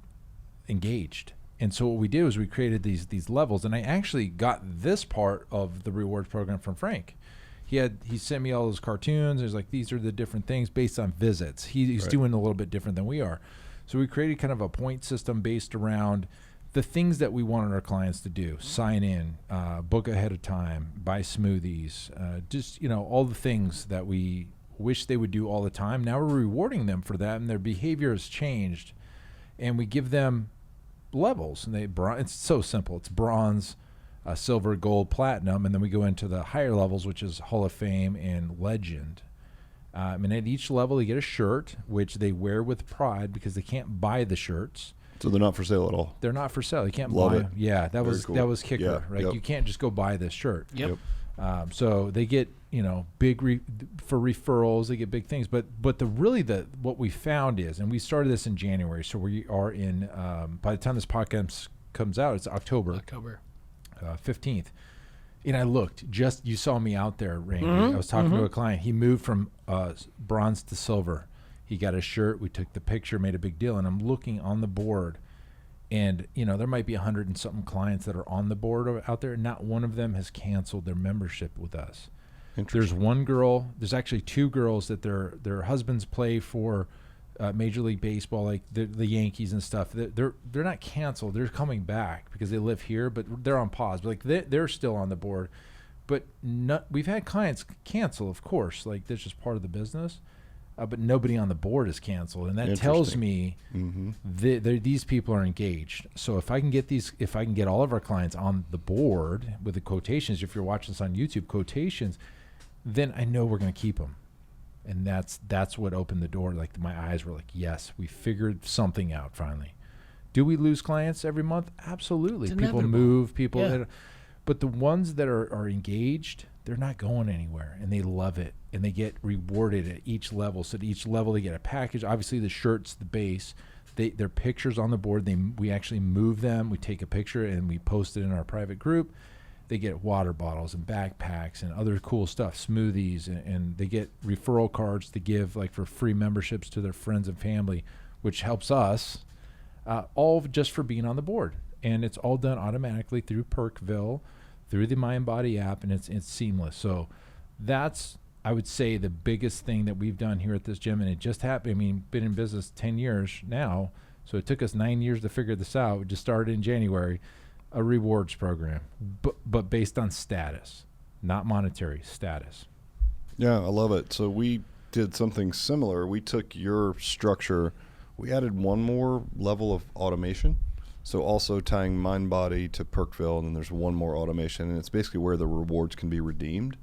engaged. And so what we did was we created these levels. And I actually got this part of the rewards program from Frank. He sent me all those cartoons. He was like, these are the different things based on visits. He's doing a little bit different than we are. So we created kind of a point system based around the things that we wanted our clients to do. Sign in, book ahead of time, buy smoothies, just, all the things that we wish they would do all the time. Now we're rewarding them for that, and their behavior has changed, and we give them levels. And it's so simple. It's bronze, silver, gold, platinum, and then we go into the higher levels, which is Hall of Fame and Legend. And at each level, they get a shirt, which they wear with pride because they can't buy the shirts.
So they're not for sale at all.
They're not for sale. You can't
Love
buy
it.
them. Yeah, that was kicker,
Yeah,
right?
yep.
You can't just go buy this shirt.
Yep.
So they get big for referrals. They get big things, but what we found is, and we started this in January, so we are in. By the time this podcast comes out, it's October 15th. And I looked, you saw me out there, Randy. I was talking to a client. He moved from bronze to silver. He got a shirt. We took the picture, made a big deal. And I'm looking on the board. And, there might be 100 and something clients that are on the board out there. Not one of them has canceled their membership with us. There's one girl. There's actually two girls that their husbands play for Major League Baseball, like the Yankees and stuff. They're not canceled. They're coming back because they live here, but they're on pause. But like they're still on the board. But we've had clients cancel, of course. Like that's just part of the business. But nobody on the board is canceled, and that tells me these people are engaged. So if I can get all of our clients on the board with the quotations, if you're watching this on YouTube, quotations, then I know we're going to keep them, and that's what opened the door. Like my eyes were like, yes, we figured something out finally. Do we lose clients every month? Absolutely. People move. But the ones that are engaged, they're not going anywhere, and they love it, and they get rewarded at each level. So at each level, they get a package. Obviously, the shirt's the base. Their pictures on the board. We actually move them. We take a picture and we post it in our private group. They get water bottles and backpacks and other cool stuff, smoothies, and they get referral cards to give like for free memberships to their friends and family, which helps us, all just for being on the board. And it's all done automatically through Perkville, through the MindBody app, and it's seamless. So that's, I would say, the biggest thing that we've done here at this gym, and it just happened. I mean, been in business 10 years now, so it took us 9 years to figure this out. We just started in January, a rewards program, but based on status, not monetary, status.
Yeah, I love it. So we did something similar. We took your structure, we added one more level of automation. So also tying MindBody to Perkville, and then there's one more automation, and it's basically where the rewards can be redeemed.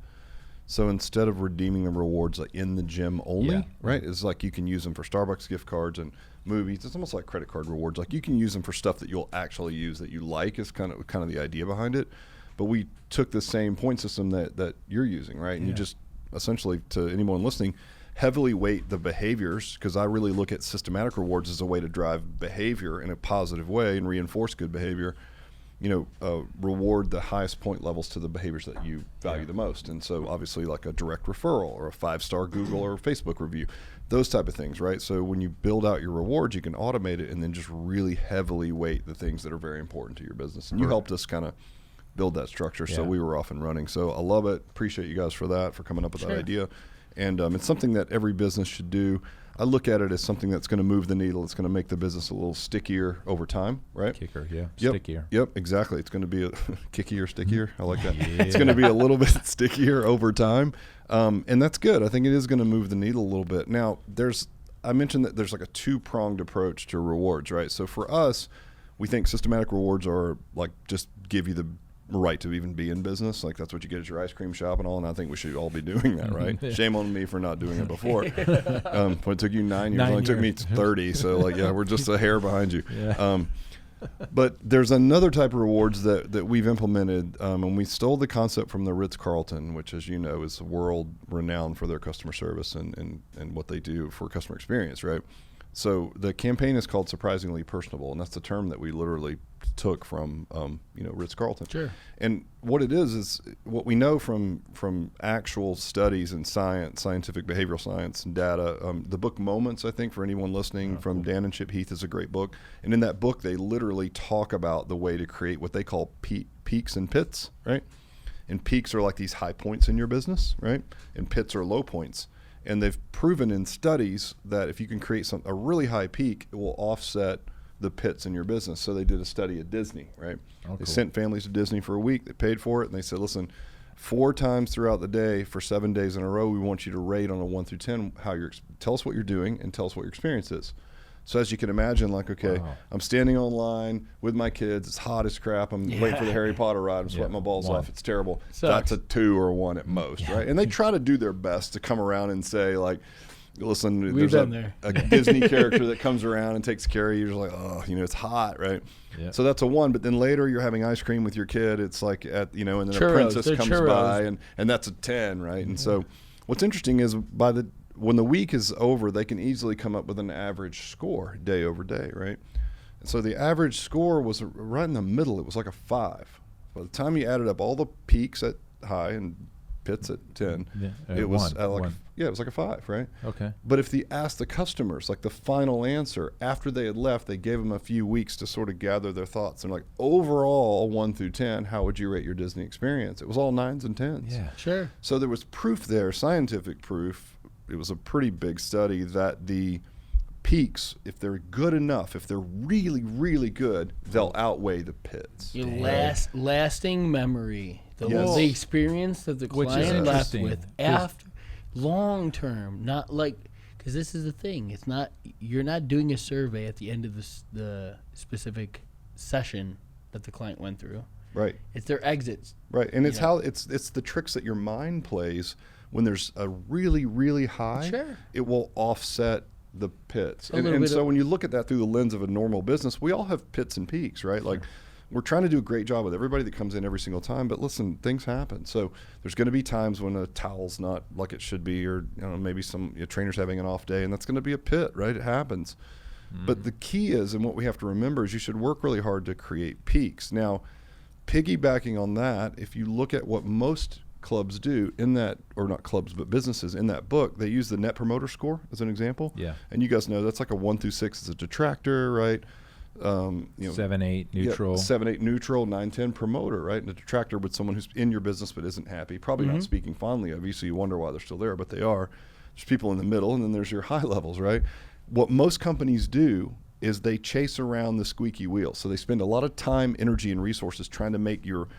So instead of redeeming the rewards like in the gym only, right? It's like you can use them for Starbucks gift cards and movies. It's almost like credit card rewards. Like you can use them for stuff that you'll actually use that you like is kind of the idea behind it. But we took the same point system that you're using, right? And you just essentially, to anyone listening, heavily weight the behaviors, because I really look at systematic rewards as a way to drive behavior in a positive way and reinforce good behavior. Reward the highest point levels to the behaviors that you value the most. And so obviously like a direct referral or a 5-star Google or Facebook review, those type of things, right? So when you build out your rewards, you can automate it and then just really heavily weight the things that are very important to your business. And you helped us kind of build that structure, so we were off and running. So I love it. Appreciate you guys for that, for coming up with that idea. And it's something that every business should do. I look at it as something that's going to move the needle. It's going to make the business a little stickier over time, right?
Kicker, stickier.
Yep, exactly. It's going to be a kickier, stickier. I like that. It's going to be a little bit stickier over time, and that's good. I think it is going to move the needle a little bit. Now, I mentioned that there's like a two-pronged approach to rewards, right? So for us, we think systematic rewards are like just give you the right to even be in business. Like that's what you get at your ice cream shop and all, and I think we should all be doing that, right? Shame on me for not doing it before. It took you 9 years. It only took me 30, so like we're just a hair behind you. But there's another type of rewards that we've implemented, and we stole the concept from the Ritz-Carlton, which, as you know, is world renowned for their customer service and what they do for customer experience, right? So the campaign is called Surprisingly Personable, and that's the term that we literally took from Ritz-Carlton.
Sure.
And what it is what we know from actual studies in scientific behavioral science and data. The book Moments, I think, for anyone listening, from Dan and Chip Heath, is a great book. And in that book, they literally talk about the way to create what they call peaks and pits, right? And peaks are like these high points in your business, right? And pits are low points. And they've proven in studies that if you can create a really high peak, it will offset the pits in your business. So they did a study at Disney, right? They sent families to Disney for a week. They paid for it, and they said, listen, 4 times throughout the day for 7 days in a row, we want you to rate on a 1 through 10 tell us what you're doing and tell us what your experience is. So as you can imagine, I'm standing on line with my kids. It's hot as crap. I'm waiting for the Harry Potter ride. I'm sweating my balls off. It's terrible.
Sucks.
That's a 2 or 1 at most, right? And they try to do their best to come around and say, like, listen,
We've
there's
been
a Disney character that comes around and takes care of you. You're like, it's hot, right? Yeah. So that's a 1. But then later you're having ice cream with your kid. It's like and then
churros,
a princess comes
churros.
by, and that's a 10, right? And so what's interesting is when the week is over, they can easily come up with an average score day over day, right? So the average score was right in the middle. It was like a 5. By the time you added up all the peaks at high and pits at 10, it was it was like a 5, right?
Okay.
But if they asked the customers, like the final answer, after they had left, they gave them a few weeks to sort of gather their thoughts. And like, overall, 1 through 10, how would you rate your Disney experience? It was all 9s and 10s.
Yeah.
Sure.
So there was proof there, scientific proof. It was a pretty big study that the peaks, if they're good enough, if they're really, really good, they'll outweigh the pits.
Your lasting memory, the experience that the
Which is
client left
interesting.
with after long term, not like, because this is the thing. It's not, you're not doing a survey at the end of the specific session that the client went through.
Right.
It's their exits.
Right. And it's how it's the tricks that your mind plays when there's a really, really high.
Sure.
It will offset the pits. And so when you look at that through the lens of a normal business, we all have pits and peaks, right? Like, we're trying to do a great job with everybody that comes in every single time, but listen, things happen. So there's going to be times when a towel's not like it should be, or maybe some trainer's having an off day, and that's going to be a pit, right? It happens. But the key is, and what we have to remember is, you should work really hard to create peaks. Now, piggybacking on that, if you look at what most clubs do in that, or not clubs, but businesses in that book, they use the Net Promoter Score as an example.
Yeah.
And you guys know that's like a 1 through 6 is a detractor, right?
7, 8 neutral.
7, 8 neutral, 9, 10 promoter, right? And a detractor with someone who's in your business but isn't happy, probably not speaking fondly of you, so you wonder why they're still there, but they are. There's people in the middle, and then there's your high levels, right? What most companies do is they chase around the squeaky wheel. So they spend a lot of time, energy, and resources trying to make your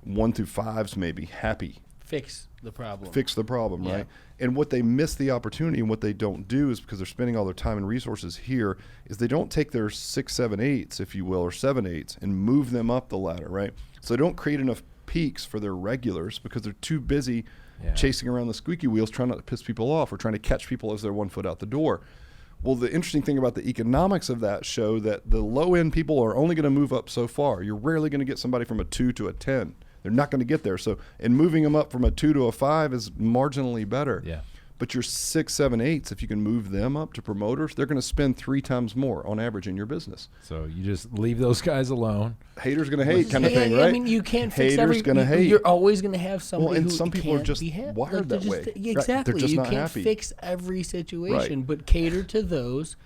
1 through 5s maybe happy.
Fix the problem.
Fix the problem, right? And what they miss the opportunity, and what they don't do, is because they're spending all their time and resources here, is they don't take their 6, 7, 8s, if you will, or 7, 8s, and move them up the ladder, right? So they don't create enough peaks for their regulars because they're too busy chasing around the squeaky wheels, trying not to piss people off or trying to catch people as they're 1 foot out the door. Well, the interesting thing about the economics of that show that the low-end people are only going to move up so far. You're rarely going to get somebody from a 2 to a 10. They're not going to get there. So, and moving them up from a 2 to a 5 is marginally better.
Yeah.
But your 6, 7, 8s, if you can move them up to promoters, they're going to spend 3 times more on average in your business.
So you just leave those guys alone.
Haters going to hate kind of thing, right?
I mean, you can't fix
Haters going to hate.
You're always going to have somebody
Well, and
who
some people are just wired that way. Right.
Exactly.
They're just
you
not
can't
happy.
fix every situation, but cater to those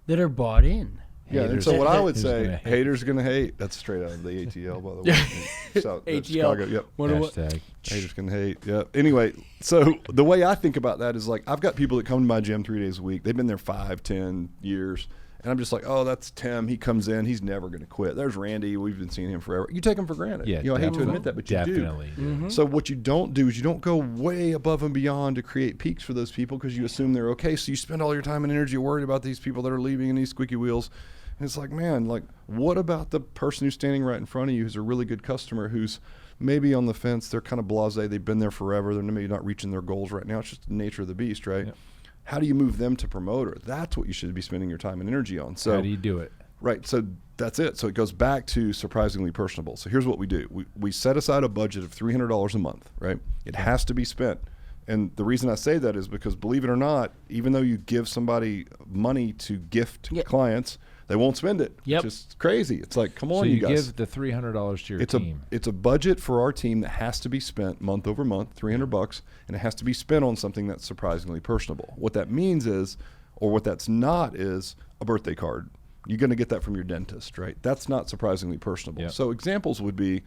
that are bought in.
Yeah, and
Haters-
so what I would
haters
say,
gonna hate.
haters going to hate. That's straight out of the ATL, by the way. South,
ATL.
Chicago, yep.
Hashtag.
Haters can hate. Yeah. Anyway, so the way I think about that is, like, I've got people that come to my gym 3 days a week. They've been there 5, 10 years. And I'm just like, oh, that's Tim. He comes in. He's never going to quit. There's Randy. We've been seeing him forever. You take him for granted.
Yeah,
I hate to admit that, but you do.
definitely.
So what you don't do is you don't go way above and beyond to create peaks for those people because you assume they're okay. So you spend all your time and energy worried about these people that are leaving in these squeaky wheels. And it's like, man, like, what about the person who's standing right in front of you who's a really good customer who's maybe on the fence? They're kind of blasé. They've been there forever. They're maybe not reaching their goals right now. It's just the nature of the beast, right?
Yep.
How do you move them to promoter? That's what you should be spending your time and energy on. So
How do you do it?
Right. So that's it. So it goes back to surprisingly personable. So here's what we do. We set aside a budget of $300 a month, right? It has to be spent. And the reason I say that is because, believe it or not, even though you give somebody money to gift clients, they won't spend it.
Yep.
It's just crazy. It's like, come on,
So you
guys.
give the $300 to your team.
It's a budget for our team that has to be spent month over month, $300, and it has to be spent on something that's surprisingly personable. What that means is, or what that's not, is a birthday card. You're going to get that from your dentist, right? That's not surprisingly personable.
Yep.
So examples would be,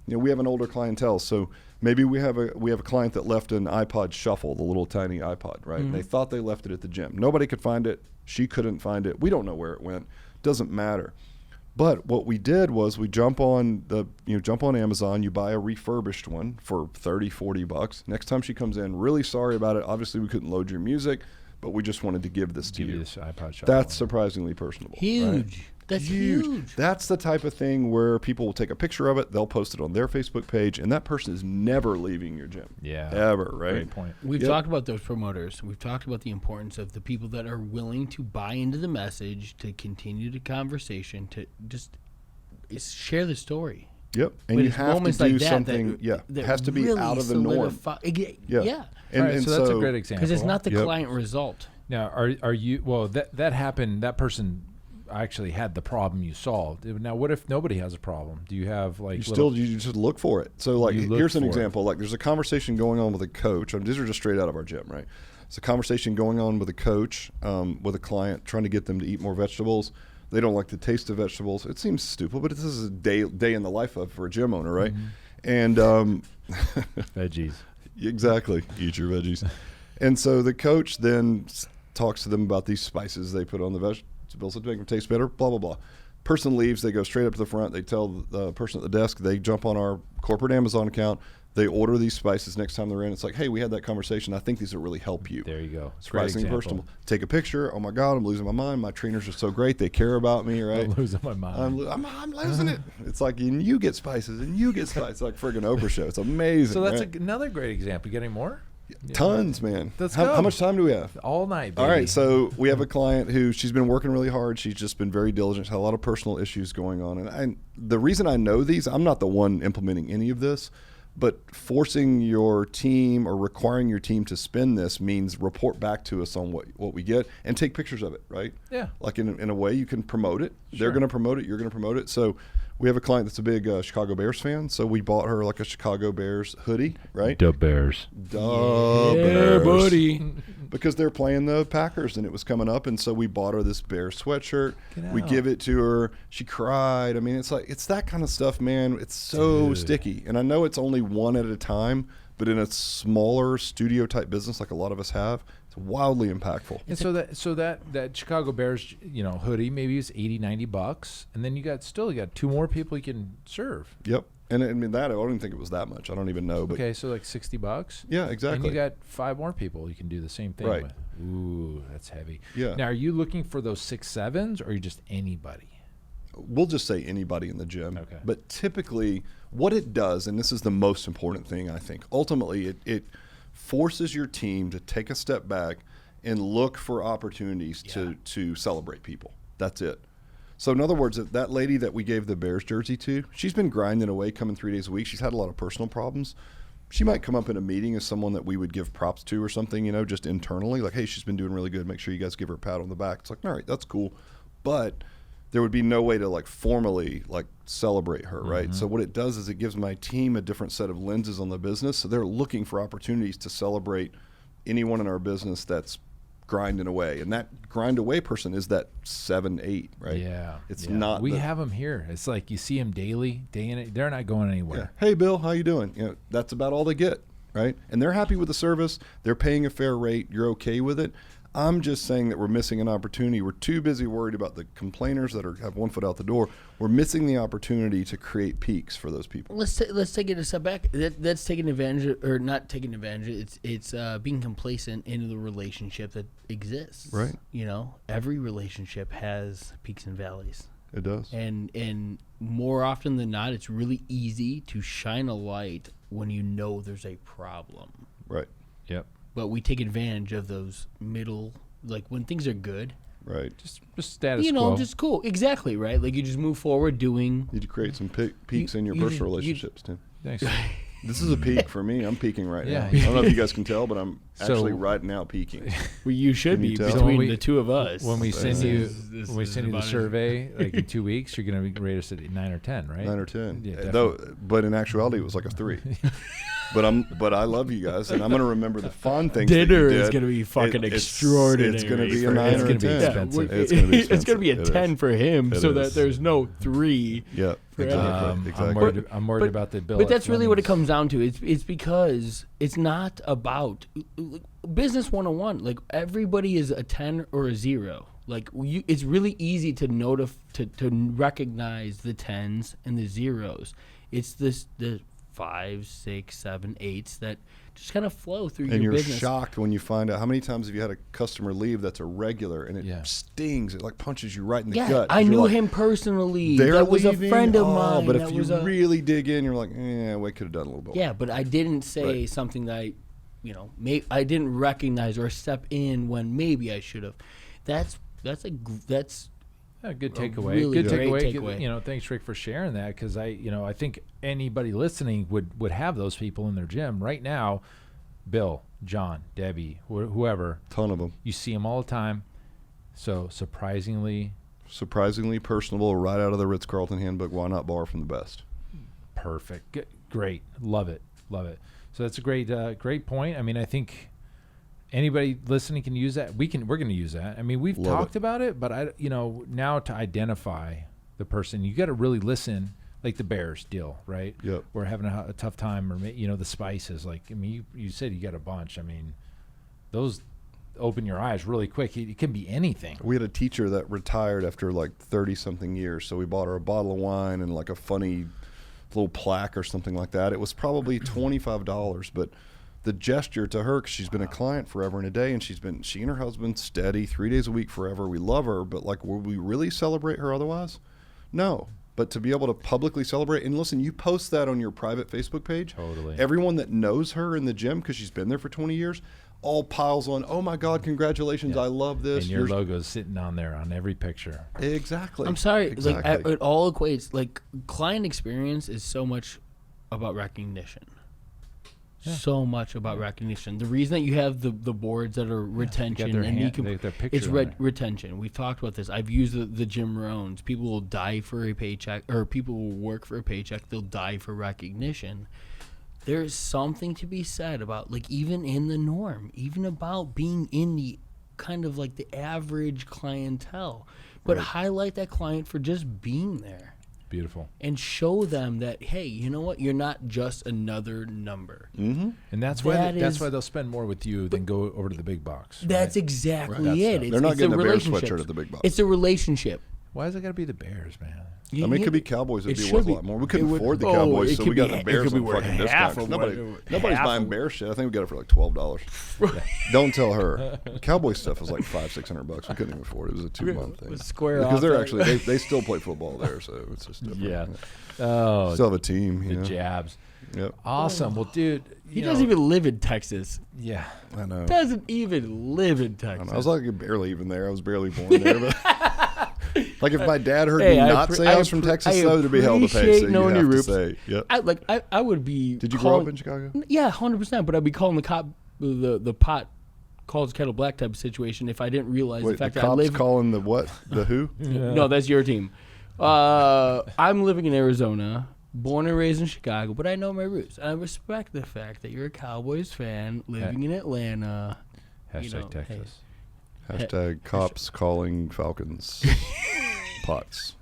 we have an older clientele, so maybe we have a client that left an iPod Shuffle, the little tiny iPod, right? And they thought they left it at the gym. Nobody could find it. She couldn't find it. We don't know where it went. Doesn't matter. But what we did was we jump on Amazon, you buy a refurbished one for $30, $40. Next time she comes in, really sorry about it. Obviously we couldn't load your music, but we just wanted to give this to you.
This iPod Shuffle.
That's surprisingly personable.
Huge.
Right?
That's huge.
That's the type of thing where people will take a picture of it, they'll post it on their Facebook page, and that person is never leaving your gym.
Yeah.
Ever, right?
Great point.
We've talked about those promoters. We've talked about the importance of the people that are willing to buy into the message, to continue the conversation, to just share the story.
Yep. And
But
you
it's
have to
moments
do
like that
something,
that
it has to be
really
out of the norm.
Yeah.
And
So that's a great example.
Because it's not the client result.
Now, are you? Well, that happened. That person actually had the problem you solved. Now, what if nobody has a problem? Do you have like
you just look for it. So like, here's an example. Like there's a conversation going on with a coach. These are just straight out of our gym, right? It's a conversation going on with a coach, with a client, trying to get them to eat more vegetables. They don't like the taste of vegetables. It seems stupid, but this is a day in the life for a gym owner, right? And
veggies.
Exactly. Eat your veggies. And so the coach then talks to them about these spices they put on the vegetables to make them taste better, blah, blah, blah. Person leaves. They go straight up to the front. They tell the person at the desk. They jump on our corporate Amazon account. They order these spices next time they're in. It's like, hey, we had that conversation. I think these will really help you.
There you go.
Spicing personable. Take a picture. Oh, my God, I'm losing my mind. My trainers are so great. They care about me, right?
I'm losing my mind.
I'm losing it. It's like, and you get spices, and you get spices. It's like friggin' Oprah show. It's amazing.
So that's
right?
Another great example. You got any more?
Tons, man.
Let's go.
How much time do we have?
All night, baby.
All right, so we have a client who she's been working really hard. She's just been very diligent. She's had a lot of personal issues going on. And the reason I know these, I'm not the one implementing any of this, but forcing your team or requiring your team to spend this means report back to us on what we get and take pictures of it, right?
Yeah.
Like in a way you can promote it.
Sure.
They're going to promote it. You're going to promote it. So we have a client that's a big Chicago Bears fan. So we bought her like a Chicago Bears hoodie, right?
The Bears.
Bears.
Buddy.
Because they're playing the Packers and it was coming up. And so we bought her this Bears sweatshirt. We give it to her. She cried. I mean, it's that kind of stuff, man. It's so sticky. And I know it's only one at a time, but in a smaller studio type business like a lot of us have, it's wildly impactful.
And so that Chicago Bears, hoodie, maybe it's $80-$90, and then you got 2 more people you can serve.
Yep. And I mean that I don't even think it was that much. I don't even know. But
okay, so like $60.
Yeah, exactly.
And you got 5 more people you can do the same thing
right.
with. Ooh, that's heavy.
Yeah.
Now, are you looking for those 6-7s, or are you just anybody?
We'll just say anybody in the gym.
Okay.
But typically, what it does, and this is the most important thing, I think, ultimately it forces your team to take a step back and look for opportunities to celebrate people. That's it. So in other words, that lady that we gave the Bears jersey to, she's been grinding away, coming 3 days a week. She's had a lot of personal problems. She might come up in a meeting as someone that we would give props to or something, just internally, like, hey, she's been doing really good. Make sure you guys give her a pat on the back. It's like, all right, that's cool. But there would be no way to formally celebrate her, right?
Mm-hmm.
So what it does is it gives my team a different set of lenses on the business. So they're looking for opportunities to celebrate anyone in our business that's grinding away. And that grind away person is that 7-8, right?
Yeah.
It's not.
We have them here. It's like you see them daily, day in. They're not going anywhere.
Yeah. Hey, Bill, how you doing? That's about all they get, right? And they're happy with the service. They're paying a fair rate. You're okay with it. I'm just saying that we're missing an opportunity. We're too busy worried about the complainers that have 1 foot out the door. We're missing the opportunity to create peaks for those people.
Let's take it a step back. That's taking advantage, or not taking advantage. It's being complacent into the relationship that exists.
Right.
Every relationship has peaks and valleys.
It does.
And more often than not, it's really easy to shine a light when you know there's a problem.
Right.
Yep.
But we take advantage of those middle, when things are good.
Right.
Just status quo.
Just cool. Exactly, right? You just move forward doing.
You need to create some peaks in your personal relationships, Tim.
Thanks.
This is a peak for me. I'm peaking right
Yeah.
now. I don't know if you guys can tell, but I'm actually right now peaking.
Well, you should
Can you
be
tell?
between the two of us.
When we send you the
about
survey, in 2 weeks, you're going to rate us at 9 or 10, right?
9 or 10.
Yeah,
but in actuality, it was like a 3. But I love you guys, and I'm going to remember the fun things.
Dinner
that you did.
is going to be fucking extraordinary.
It's going to be a
for
9
him.
or a
It's gonna
10.
be expensive.
It's going to be expensive.
It's going to be a
It
10
is.
for him,
It
so
is.
that there's no 3.
Yeah, exactly.
I'm worried about the bill.
But that's really what it comes down to. It's because it's not about business 101. Everybody is a 10 or a 0. It's really easy to recognize the 10s and the 0s. It's the 5, 6, 7, 8s that just kind of flow through
and
your
you're
business.
shocked when you find out how many times have you had a customer leave that's a regular and it stings. It punches you right in the gut.
I knew him personally.
They're
That was
leaving?
a friend of mine.
But if
that
you
was
really dig in, you're like, we could have done a little bit more.
Yeah, but I didn't say something that I didn't recognize or step in when maybe I should have. That's
a good takeaway.
Really
Good
great
takeaway.
takeaway.
Thanks, Rick, for sharing that, because I think anybody listening would have those people in their gym right now. Bill, John, Debbie, whoever.
Ton of them.
You see them all the time. So surprisingly
surprisingly personable, right out of the Ritz-Carlton handbook. Why not borrow from the best?
Perfect. Great. Love it. So that's a great point. I mean, I think anybody listening can use that. We're going to use that. I mean, we've talked about it, but now to identify the person, you got to really listen. Like the Bears deal, right?
Yep.
We're having a tough time, or the spices. Like, I mean, you said you got a bunch. I mean, those open your eyes really quick. It can be anything.
We had a teacher that retired after like 30-something years, so we bought her a bottle of wine and like a funny little plaque or something like that. It was probably $25, but the gesture to her, because she's been a client forever and a day, and she and her husband steady 3 days a week forever. We love her, but like, will we really celebrate her otherwise? No. But to be able to publicly celebrate, and listen, you post that on your private Facebook page.
Totally.
Everyone that knows her in the gym, because she's been there for 20 years, all piles on, oh my God, congratulations, I love this.
And your logo's sitting on there on every picture.
Exactly.
I'm sorry,
Exactly.
like it all equates. Like, client experience is so much about recognition.
Yeah.
So much about recognition. The reason that you have the boards that are retention
their
and
hand-
you
their
can,
picture
it's
on there.
retention. We've talked about this. I've used the Jim Rohns. People will die for a paycheck, or people will work for a paycheck. They'll die for recognition. There's something to be said about, like, even in the norm, even about being in the kind of like the average clientele, but highlight that client for just being there.
Beautiful.
And show them that, hey, you know what? You're not just another number.
Mm-hmm.
And that's why they'll spend more with you than go over to the big box.
That's
right?
exactly it.
They're not
it's
getting a Bears
relationship.
sweatshirt at the big box.
It's a relationship.
Why does it got to be the Bears, man?
I mean, it could be Cowboys. It'd be worth a lot more. We couldn't afford the
it
Cowboys, so
could
we got
be-
the
it
Bears
could be
on
worth
fucking
half
discounts.
of
Nobody's
half
buying
of-
Bears shit. I think we got it for like $12. Don't tell her. Cowboy stuff was like $500-$600. We couldn't even afford it. It was a 2-month thing.
Square
because
off
they're
that.
actually they still play football there, so it's just different.
Yeah. Oh,
Still have a team.
the jabs.
Yep.
Awesome. Well, dude,
He doesn't even live in Texas.
Yeah.
I know.
Doesn't even live in Texas.
I was like barely even there. I was barely born there, but like if my dad heard
Hey,
me
I
not
appre-
say I was
I
from
appre-
Texas,
I
though, to be held to pay.
appreciate
So you
knowing
have
your
to
roots.
say, yep.
I would be.
Did you grow up in Chicago?
Yeah, 100%. But I'd be calling the cop the pot calls kettle black type of situation if I didn't realize
Wait,
the fact
the
that I
cops
live.
calling the what? The who?
No, that's your team. I'm living in Arizona, born and raised in Chicago, but I know my roots. I respect the fact that you're a Cowboys fan living in Atlanta.
Hashtag Texas.
Hashtag cops calling Falcons pots.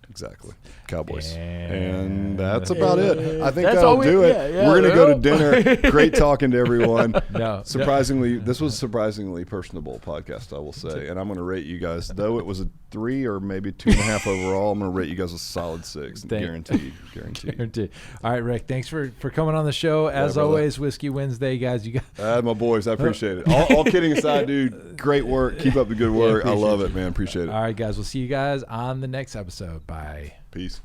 Exactly. Cowboys. And that's about it. I think
That's
that'll
all
do it.
yeah,
We're going to go to
well.
dinner. Great talking to everyone.
No.
Surprisingly, this was surprisingly personable podcast, I will say. And I'm going to rate you guys, though it was a 3 or maybe 2.5 overall, I'm going to rate you guys a solid 6. Guaranteed.
Guaranteed. All right, Rick, thanks for coming on the show. As
brother.
always, Whiskey Wednesday, guys. You got
My boys, I appreciate it. All kidding aside, dude, great work. Keep up the good work. I love it, man. Appreciate it.
All right, guys. We'll see you guys on the next episode. Bye.
Peace.